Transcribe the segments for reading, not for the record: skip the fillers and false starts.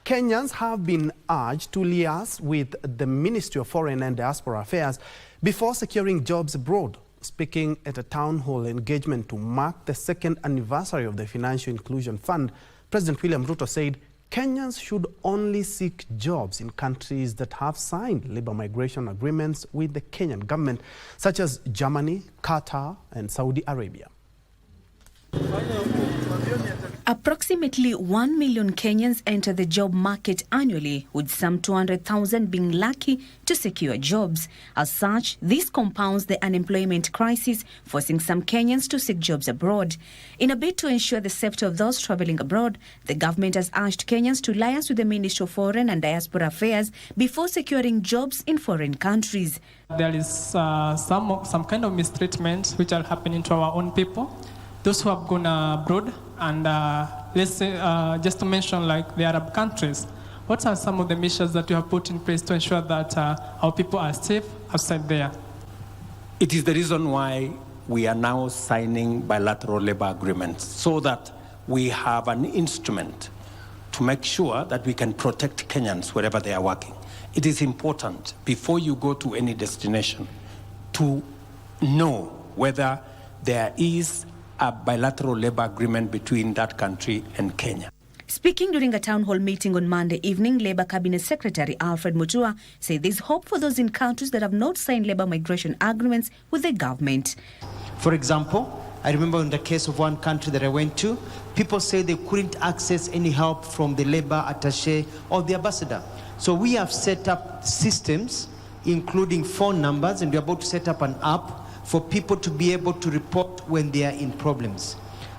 Kenyans have been urged to liaise with the Ministry of Foreign and Diaspora Affairs before securing jobs abroad. Speaking at a town hall engagement to mark the second anniversary of the Financial Inclusion Fund, President William Ruto said Kenyans should only seek jobs in countries that have signed labor migration agreements with the Kenyan government, such as Germany, Qatar and Saudi Arabia. Approximately 1 million Kenyans enter the job market annually, with some 200,000 being lucky to secure jobs. As such, this compounds the unemployment crisis, forcing some Kenyans to seek jobs abroad. In a bid to ensure the safety of those traveling abroad, the government has urged Kenyans to liaise with the Ministry of Foreign and Diaspora Affairs before securing jobs in foreign countries. There is some kind of mistreatment which are happening to our own people. Those who have gone abroad, and let's say, just to mention like the Arab countries, what are some of the measures that you have put in place to ensure that our people are safe outside there? It is the reason why we are now signing bilateral labor agreements, so that we have an instrument to make sure that we can protect Kenyans wherever they are working. It is important, before you go to any destination, to know whether there is a bilateral labor agreement between that country and Kenya. Speaking during a town hall meeting on Monday evening, Labour Cabinet Secretary Alfred Mutua said there's hope for those in countries that have not signed labor migration agreements with the government. For example, I remember in the case of one country that I went to, people say they couldn't access any help from the labor attaché or the ambassador. So we have set up systems, including phone numbers, and we're about to set up an app for people to be able to report when they are in problems.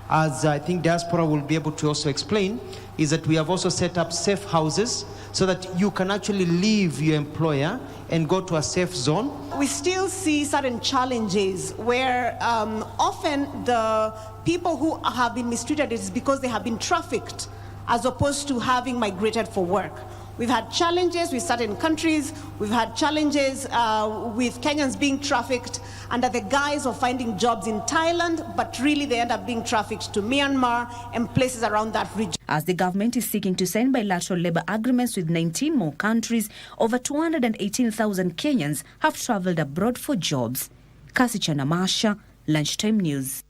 As I think Diaspora will be able to also explain, is that we have also set up safe houses so that you can actually leave your employer and go to a safe zone. We still see certain challenges where often the people who have been mistreated is because they have been trafficked as opposed to having migrated for work. We've had challenges with certain countries. We've had challenges with Kenyans being trafficked under the guise of finding jobs in Thailand, but really they end up being trafficked to Myanmar and places around that region. As the government is seeking to sign bilateral labor agreements with 19 more countries, over 218,000 Kenyans have traveled abroad for jobs. Kasi Chanamasha, Lunchtime News.